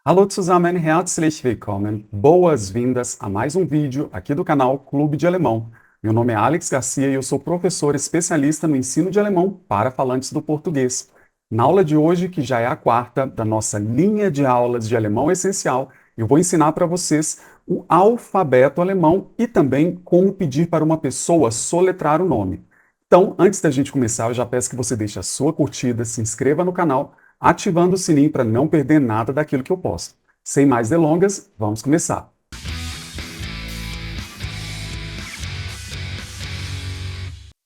Hallo zusammen, herzlich willkommen. Boas-vindas a mais um vídeo aqui do canal Clube de Alemão. Meu nome é Alex Garcia e eu sou professor especialista no ensino de alemão para falantes do português. Na aula de hoje, que já é a quarta da nossa linha de aulas de alemão essencial, eu vou ensinar para vocês o alfabeto alemão e também como pedir para uma pessoa soletrar o nome. Então, antes da gente começar, eu já peço que você deixe a sua curtida, se inscreva no canal, ativando o sininho para não perder nada daquilo que eu posto. Sem mais delongas, vamos começar.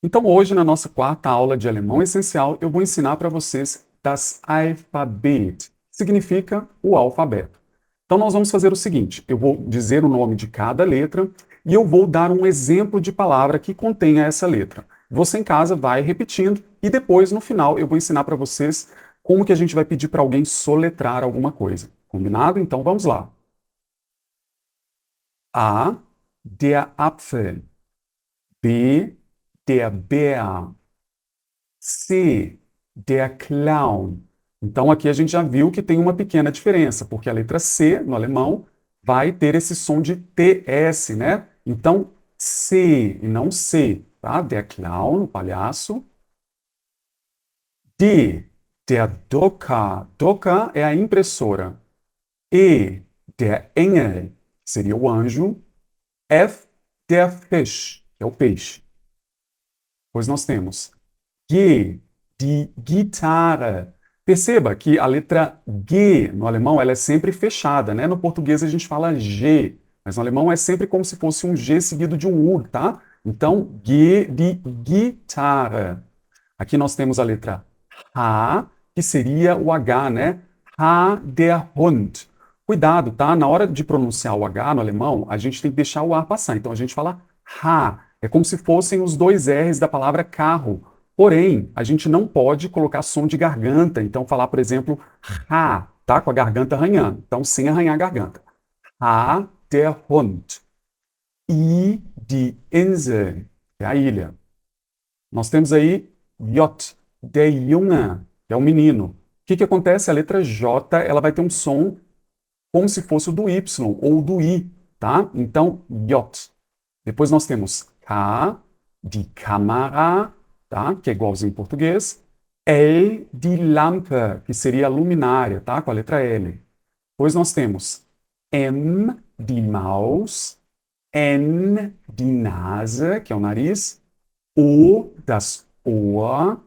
Então, hoje, na nossa quarta aula de alemão essencial, eu vou ensinar para vocês das Alphabet, que significa o alfabeto. Então, nós vamos fazer o seguinte: eu vou dizer o nome de cada letra e eu vou dar um exemplo de palavra que contenha essa letra. Você em casa vai repetindo e depois, no final, eu vou ensinar para vocês como que a gente vai pedir para alguém soletrar alguma coisa. Combinado? Então, vamos lá. A, der Apfel. B, der Bär. C, der Clown. Então, aqui a gente já viu que tem uma pequena diferença, porque a letra C, no alemão, vai ter esse som de TS, né? Então, C e não C, tá? Der Clown, o palhaço. D, der Drucker. Drucker é a impressora. E, der Engel, seria o anjo. F, der Fisch, que é o peixe. Pois nós temos G, die Gitarre. Perceba que a letra G no alemão ela é sempre fechada, né? No português a gente fala G, mas no alemão é sempre como se fosse um G seguido de um U, tá? Então, G, die Gitarre. Aqui nós temos a letra H, que seria o H, né? H, der Hund. Cuidado, tá? Na hora de pronunciar o H no alemão, a gente tem que deixar o ar passar. Então a gente fala H. É como se fossem os dois R's da palavra carro. Porém, a gente não pode colocar som de garganta. Então falar, por exemplo, H, tá? Com a garganta arranhando. Então sem arranhar a garganta. H, der Hund. I, die Insel, que é a ilha. Nós temos aí J, der Junge, que é o menino. O que acontece? A letra J ela vai ter um som como se fosse o do Y ou do I, tá? Então, J. Depois nós temos K, die Kamera, tá? Que é igualzinho em português. L, die Lampe, que seria a luminária, tá? Com a letra L. Depois nós temos M, die Maus. N, die Nase, que é o nariz. O, das Ohr.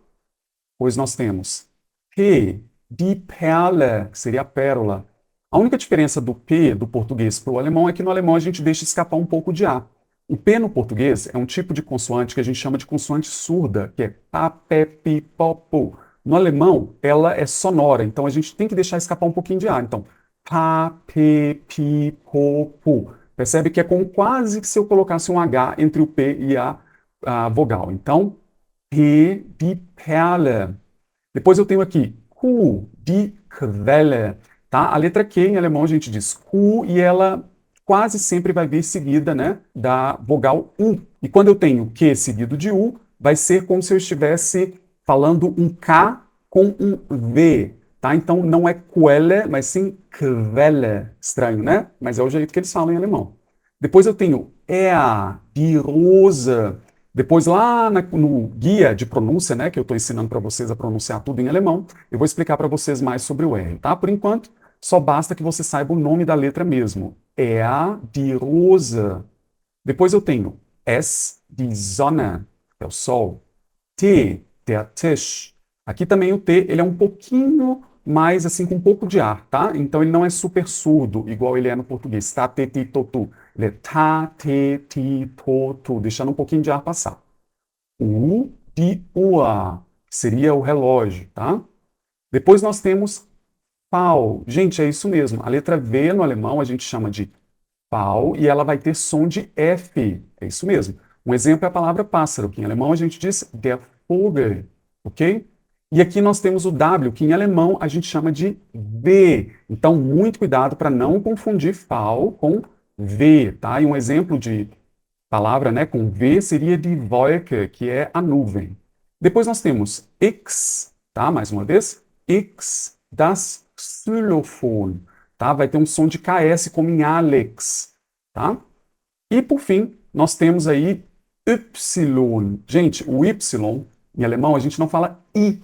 Depois nós temos P, die Perle, que seria a pérola. A única diferença do P do português para o alemão é que no alemão a gente deixa escapar um pouco de A. O P no português é um tipo de consoante que a gente chama de consoante surda, que é pa, pé, pi, pó, pu. No alemão, ela é sonora, então a gente tem que deixar escapar um pouquinho de A. Então, pa, pe, pi, po, pu. Percebe que é como quase que se eu colocasse um H entre o P e a vogal. Então, P, die Perle. Depois eu tenho aqui Q, die Quelle. Tá? A letra Q em alemão a gente diz Q e ela quase sempre vai vir seguida, né, da vogal U. E quando eu tenho Q seguido de U, vai ser como se eu estivesse falando um K com um V. Tá? Então não é Quelle, mas sim Quelle. Estranho, né? Mas é o jeito que eles falam em alemão. Depois eu tenho EA, die Rose. Depois, lá no guia de pronúncia, né, que eu estou ensinando para vocês a pronunciar tudo em alemão, eu vou explicar para vocês mais sobre o R, tá? Por enquanto, só basta que você saiba o nome da letra mesmo. Er, die Rose. Depois eu tenho S, die Sonne, que é o sol. T, der Tisch. Aqui também o T, ele é um pouquinho mais assim, com um pouco de ar, tá? Então ele não é super surdo, igual ele é no português. Tá, te, ti, to, tu. Ele é ta, te, ti, to, tu, deixando um pouquinho de ar passar. U, die Uhr, que seria o relógio, tá? Depois nós temos Pau. Gente, é isso mesmo. A letra V no alemão a gente chama de pau e ela vai ter som de F. É isso mesmo. Um exemplo é a palavra pássaro, que em alemão a gente diz der Vogel, ok? E aqui nós temos o W, que em alemão a gente chama de V. Então, muito cuidado para não confundir pau com V, tá? E um exemplo de palavra, né, com V seria die Wolke, que é a nuvem. Depois nós temos X, tá? Mais uma vez, X, das Xylophon. tá? Vai ter um som de KS, como em Alex, tá? E, por fim, nós temos aí Y. Gente, o Y, em alemão, a gente não fala Y,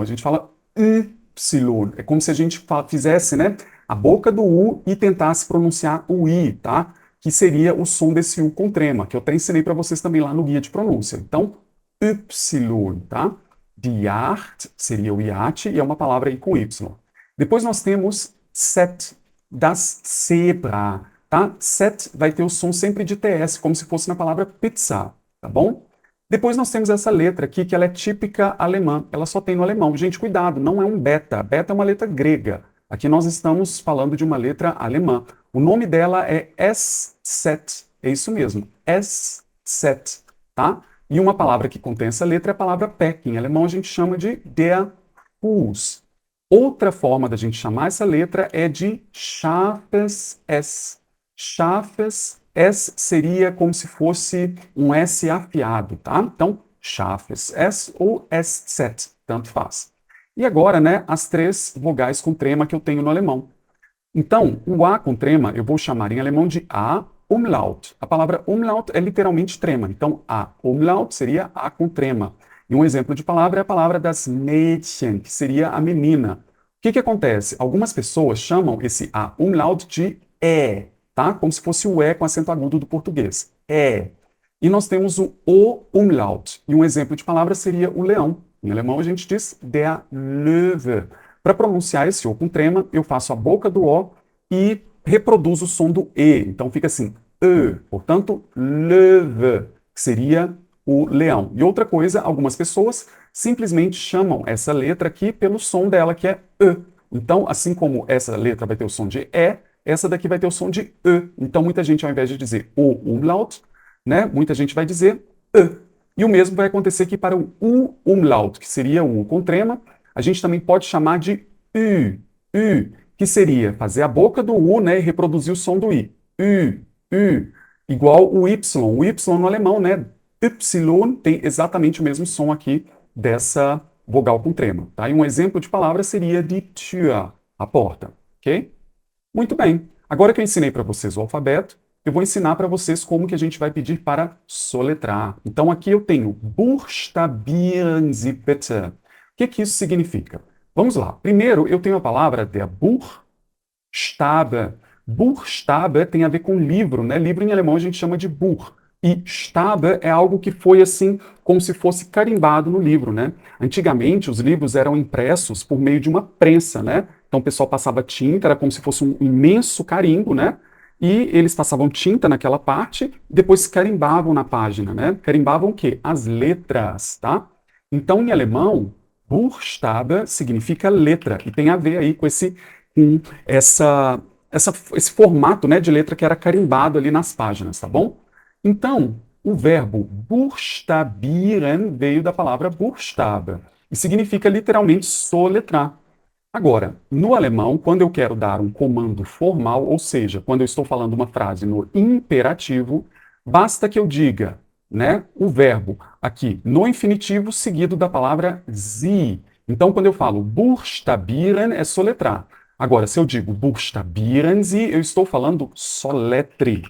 a gente fala Y. É como se a gente fizesse, né, a boca do U e tentasse pronunciar o I, tá? Que seria o som desse U com trema, que eu até ensinei para vocês também lá no guia de pronúncia. Então, Y, tá? Die Yacht seria o iate e é uma palavra aí com Y. Depois nós temos Z, das zebra, tá? Z vai ter o som sempre de TS, como se fosse na palavra pizza, tá bom? Depois nós temos essa letra aqui, que ela é típica alemã, ela só tem no alemão. Gente, cuidado, não é um beta, beta é uma letra grega. Aqui nós estamos falando de uma letra alemã. O nome dela é SZ, é isso mesmo, SZ, tá? E uma palavra que contém essa letra é a palavra pé, que em alemão a gente chama de der Fuß. Outra forma da gente chamar essa letra é de scharfes S. Scharfes S seria como se fosse um S afiado, tá? Então, scharfes S ou SZ, tanto faz. E agora, né, as três vogais com trema que eu tenho no alemão. Então, o A com trema eu vou chamar em alemão de A umlaut. A palavra umlaut é literalmente trema. Então, A umlaut seria A com trema. E um exemplo de palavra é a palavra das Mädchen, que seria a menina. O que acontece? Algumas pessoas chamam esse A umlaut de E, tá? Como se fosse o E com acento agudo do português. E. E nós temos o umlaut. E um exemplo de palavra seria o leão. Em alemão a gente diz der Löwe. Para pronunciar esse O com trema, eu faço a boca do O e reproduzo o som do E. Então fica assim, E. Portanto, Löwe, que seria o leão. E outra coisa, algumas pessoas simplesmente chamam essa letra aqui pelo som dela, que é E. Então, assim como essa letra vai ter o som de E, essa daqui vai ter o som de E. Então, muita gente, ao invés de dizer O umlaut, né, muita gente vai dizer E. E o mesmo vai acontecer aqui para o U umlaut, que seria o U com trema. A gente também pode chamar de U, que seria fazer a boca do U, né, e reproduzir o som do I. U, igual o Y. O Y no alemão, né, Y tem exatamente o mesmo som aqui dessa vogal com trema, tá? E um exemplo de palavra seria die Tür, a porta, ok? Muito bem. Agora que eu ensinei para vocês o alfabeto, eu vou ensinar para vocês como que a gente vai pedir para soletrar. Então aqui eu tenho Buchstabieren Sie bitte. O que isso significa? Vamos lá. Primeiro eu tenho a palavra der Buchstabe. Buchstabe tem a ver com livro, né? Livro em alemão a gente chama de Buch. E Stabe é algo que foi assim, como se fosse carimbado no livro, né? Antigamente os livros eram impressos por meio de uma prensa, né? Então o pessoal passava tinta, era como se fosse um imenso carimbo, né? E eles passavam tinta naquela parte, depois carimbavam na página, né? Carimbavam o quê? As letras, tá? Então, em alemão, Buchstabe significa letra, e tem a ver aí com esse formato, né, de letra que era carimbado ali nas páginas, tá bom? Então, o verbo buchstabieren veio da palavra Buchstabe, e significa literalmente soletrar. Agora, no alemão, quando eu quero dar um comando formal, ou seja, quando eu estou falando uma frase no imperativo, basta que eu diga, né, o verbo aqui no infinitivo seguido da palavra Sie. Então, quando eu falo buchstabieren, é soletrar. Agora, se eu digo buchstabieren Sie, eu estou falando soletre,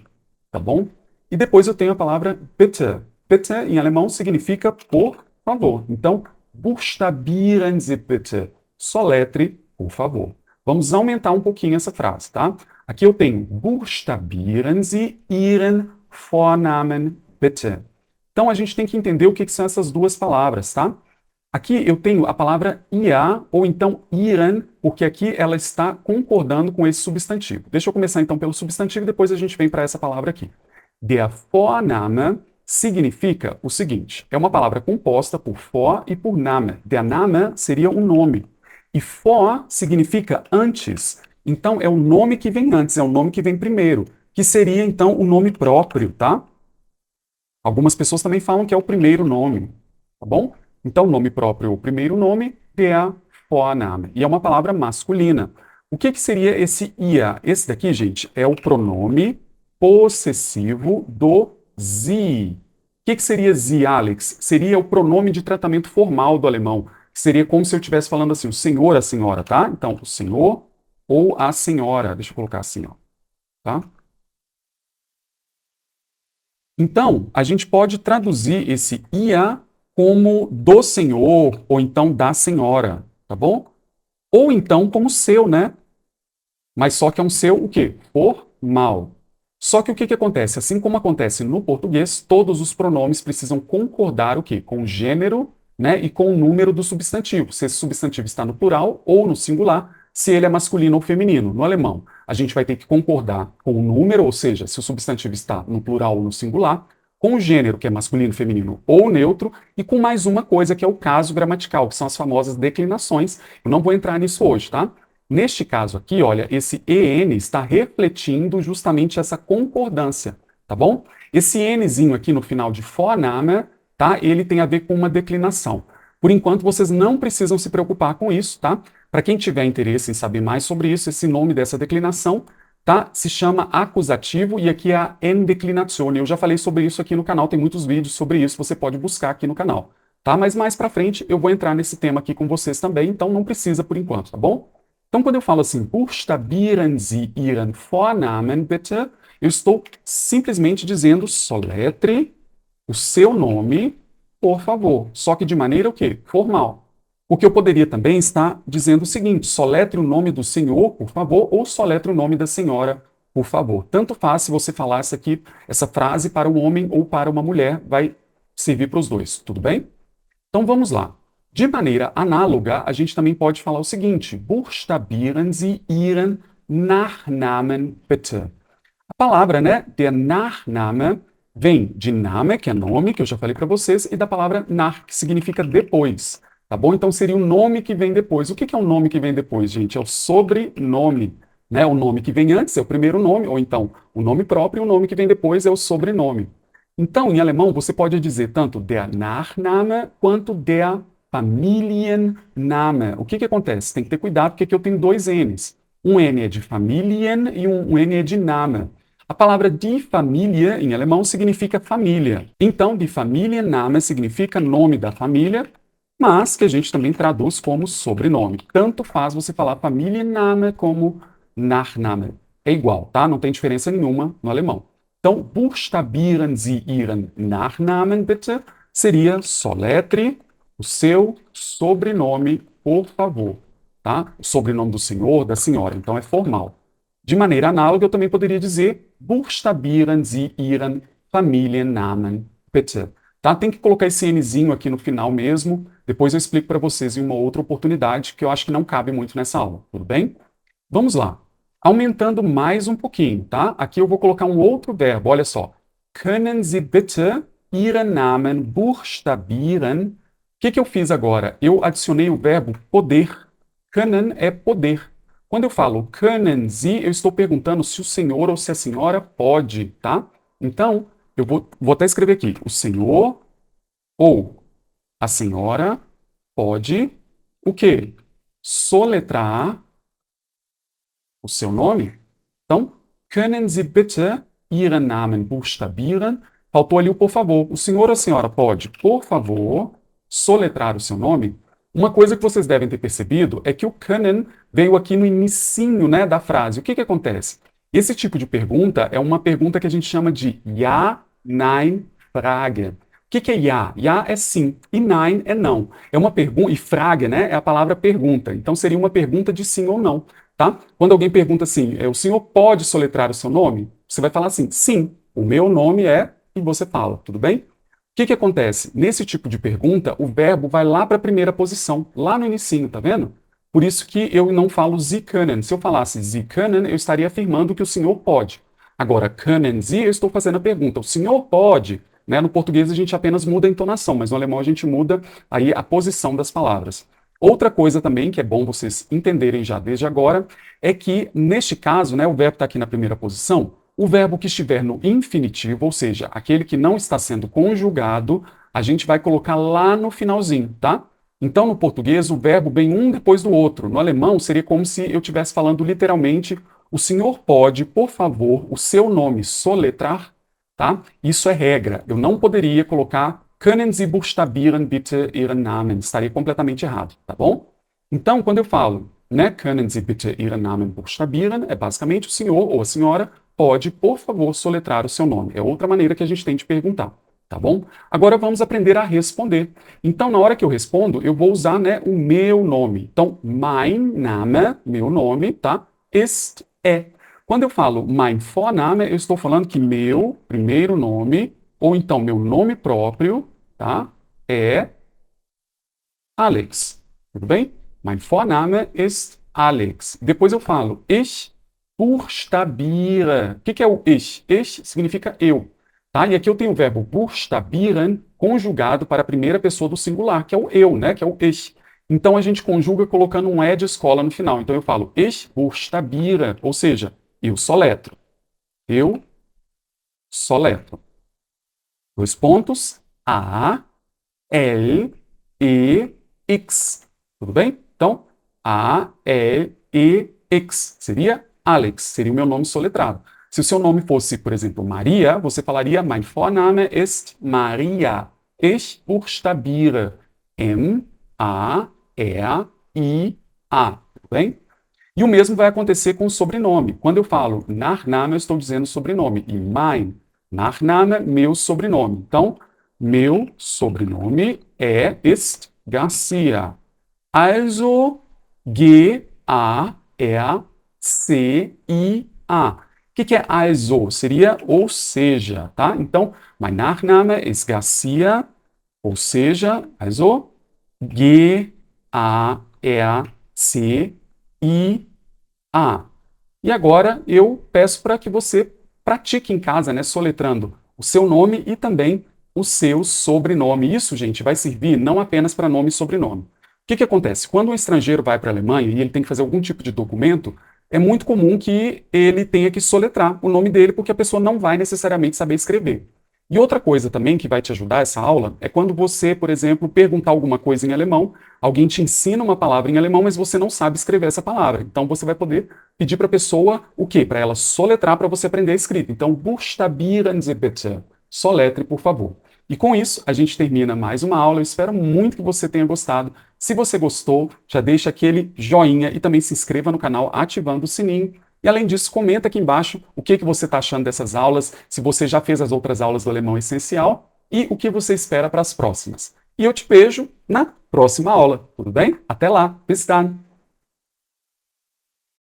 tá bom? E depois eu tenho a palavra bitte. Bitte, em alemão, significa por favor. Então, buchstabieren Sie bitte. Soletre, por favor. Vamos aumentar um pouquinho essa frase, tá? Aqui eu tenho Buchstabieren Sie Ihren Vornamen bitte. Então a gente tem que entender o que são essas duas palavras, tá? Aqui eu tenho a palavra ia ou então ihren, porque aqui ela está concordando com esse substantivo. Deixa eu começar então pelo substantivo e depois a gente vem para essa palavra aqui. Der Vorname significa o seguinte, é uma palavra composta por vor e por Name. Der Name seria um nome. E vor significa antes. Então, é o nome que vem antes, é o nome que vem primeiro, que seria, então, o nome próprio, tá? Algumas pessoas também falam que é o primeiro nome, tá bom? Então, nome próprio, o primeiro nome, der Vorname. E é uma palavra masculina. O que seria esse ia? Esse daqui, gente, é o pronome possessivo do Sie. O que seria Sie, Alex? Seria o pronome de tratamento formal do alemão. Seria como se eu estivesse falando assim, o senhor, a senhora, tá? Então, o senhor, ou a senhora. Deixa eu colocar assim, ó, tá? Então, a gente pode traduzir esse ia como do senhor, ou então da senhora, tá bom? Ou então como seu, né? Mas só que é um seu, o quê? Formal. Só que o que que acontece? Assim como acontece no português, todos os pronomes precisam concordar o quê? Com o gênero, né, e com o número do substantivo. Se esse substantivo está no plural ou no singular, se ele é masculino ou feminino. No alemão, a gente vai ter que concordar com o número, ou seja, se o substantivo está no plural ou no singular, com o gênero, que é masculino, feminino ou neutro, e com mais uma coisa, que é o caso gramatical, que são as famosas declinações. Eu não vou entrar nisso hoje, tá? Neste caso aqui, olha, esse EN está refletindo justamente essa concordância, tá bom? Esse Nzinho aqui no final de Vorname, tá? Ele tem a ver com uma declinação. Por enquanto, vocês não precisam se preocupar com isso, tá? Para quem tiver interesse em saber mais sobre isso, esse nome dessa declinação, tá? Se chama acusativo e aqui é a endeclinazione. Eu já falei sobre isso aqui no canal, tem muitos vídeos sobre isso, você pode buscar aqui no canal, tá? Mas mais para frente eu vou entrar nesse tema aqui com vocês também, então não precisa por enquanto, tá bom? Então, quando eu falo assim, buchstabieren Sie Ihren Vornamen bitte, eu estou simplesmente dizendo soletre o seu nome, por favor. Só que de maneira o quê? Formal. Porque eu poderia também estar dizendo o seguinte, soletre o nome do senhor, por favor, ou soletre o nome da senhora, por favor. Tanto faz se você falar essa frase para um homem ou para uma mulher, vai servir para os dois, tudo bem? Então vamos lá. De maneira análoga, a gente também pode falar o seguinte: buchstabieren Sie Ihren Nachnamen bitte. A palavra, né, der Nachname, vem de Name, que é nome, que eu já falei para vocês, e da palavra nach, que significa depois. Tá bom? Então seria o nome que vem depois. O que é o nome que vem depois, gente? É o sobrenome. Né? O nome que vem antes é o primeiro nome, ou então o nome próprio, e o nome que vem depois é o sobrenome. Então, em alemão, você pode dizer tanto der Nachname quanto der Familienname. O que acontece? Tem que ter cuidado, porque aqui eu tenho dois N's. Um N é de Familien e um N é de Name. A palavra die Familie, em alemão, significa família. Então, die Familienname significa nome da família, mas que a gente também traduz como sobrenome. Tanto faz você falar Familienname como Nachname. É igual, tá? Não tem diferença nenhuma no alemão. Então, buchstabieren Sie Ihren Nachnamen bitte seria soletre o seu sobrenome, por favor, tá? O sobrenome do senhor, da senhora, então é formal. De maneira análoga, eu também poderia dizer buchstabieren Sie Ihren Familiennamen bitte. Tá? Tem que colocar esse Nzinho aqui no final mesmo, depois eu explico para vocês em uma outra oportunidade, que eu acho que não cabe muito nessa aula, tudo bem? Vamos lá. Aumentando mais um pouquinho, tá? Aqui eu vou colocar um outro verbo, olha só. Können Sie bitte Ihren Namen buchstabieren? O que eu fiz agora? Eu adicionei o verbo poder. Können é poder. Quando eu falo können Sie, eu estou perguntando se o senhor ou se a senhora pode, tá? Então, eu vou até escrever aqui. O senhor ou a senhora pode o quê? Soletrar o seu nome? Então, können Sie bitte Ihren Namen buchstabieren? Faltou ali o por favor. O senhor ou a senhora pode, por favor, soletrar o seu nome? Uma coisa que vocês devem ter percebido é que o können veio aqui no inicinho, né, da frase. O que acontece? Esse tipo de pergunta é uma pergunta que a gente chama de Ja, Nein, Frage. O que é ja? Ja é sim e nein é não. É uma pergunta, e Frage, né, é a palavra pergunta. Então seria uma pergunta de sim ou não. Tá? Quando alguém pergunta assim, o senhor pode soletrar o seu nome? Você vai falar assim, sim, o meu nome é, e você fala, tudo bem? O que acontece? Nesse tipo de pergunta, o verbo vai lá para a primeira posição, lá no inicinho, tá vendo? Por isso que eu não falo Sie können. Se eu falasse Sie können, eu estaria afirmando que o senhor pode. Agora, können Sie, eu estou fazendo a pergunta, o senhor pode? Né? No português a gente apenas muda a entonação, mas no alemão a gente muda aí a posição das palavras. Outra coisa também que é bom vocês entenderem já desde agora é que, neste caso, né, o verbo está aqui na primeira posição, o verbo que estiver no infinitivo, ou seja, aquele que não está sendo conjugado, a gente vai colocar lá no finalzinho, tá? Então, no português, o verbo vem um depois do outro. No alemão, seria como se eu estivesse falando literalmente, o senhor pode, por favor, o seu nome soletrar, tá? Isso é regra. Eu não poderia colocar Können Sie buchstabieren bitte Ihren Namen? Estaria completamente errado, tá bom? Então, quando eu falo né? Können Sie bitte Ihren Namen buchstabieren? É basicamente o senhor ou a senhora pode, por favor, soletrar o seu nome. É outra maneira que a gente tem de perguntar, tá bom? Agora vamos aprender a responder. Então, na hora que eu respondo, eu vou usar, né, o meu nome. Então, mein Name, meu nome, tá? Ist, é. Quando eu falo mein Vorname, eu estou falando que meu primeiro nome, ou então meu nome próprio, tá? É Alex. Tudo bem? Mein Vorname ist Alex. Depois eu falo ich buchstabiere. O que é o ich? Ich significa eu. Tá? E aqui eu tenho o verbo buchstabieren conjugado para a primeira pessoa do singular, que é o eu, né? Que é o ich. Então a gente conjuga colocando um é de escola no final. Então eu falo ich buchstabiere, ou seja, eu soletro. Eu soletro. Dois pontos. A, L, E, X. Tudo bem? Então, A, L, E, X. Seria Alex, seria o meu nome soletrado. Se o seu nome fosse, por exemplo, Maria, você falaria mein Vorname ist Maria. Ich buchstabiere M-A-R-I-A. Tudo bem? E o mesmo vai acontecer com o sobrenome. Quando eu falo Nachname, eu estou dizendo sobrenome. E mein Nachname, meu sobrenome. Então, meu sobrenome ist Garcia. Also, G-A-R-C-I-A. O que é also? Seria ou seja, tá? Então, mein Nachname ist Garcia, ou seja, also, G-A-R-C-I-A. E agora eu peço para que você pratique em casa, né, soletrando o seu nome e também o seu sobrenome. Isso, gente, vai servir não apenas para nome e sobrenome. O que acontece? Quando um estrangeiro vai para a Alemanha e ele tem que fazer algum tipo de documento, é muito comum que ele tenha que soletrar o nome dele, porque a pessoa não vai necessariamente saber escrever. E outra coisa também que vai te ajudar essa aula é quando você, por exemplo, perguntar alguma coisa em alemão, alguém te ensina uma palavra em alemão, mas você não sabe escrever essa palavra. Então você vai poder pedir para a pessoa o quê? Para ela soletrar para você aprender a escrita. Então, buchstabieren Sie bitte. Soletre, por favor. E com isso, a gente termina mais uma aula. Eu espero muito que você tenha gostado. Se você gostou, já deixa aquele joinha e também se inscreva no canal ativando o sininho. E além disso, comenta aqui embaixo o que você está achando dessas aulas, se você já fez as outras aulas do Alemão Essencial e o que você espera para as próximas. E eu te vejo na próxima aula, tudo bem? Até lá, bis dann!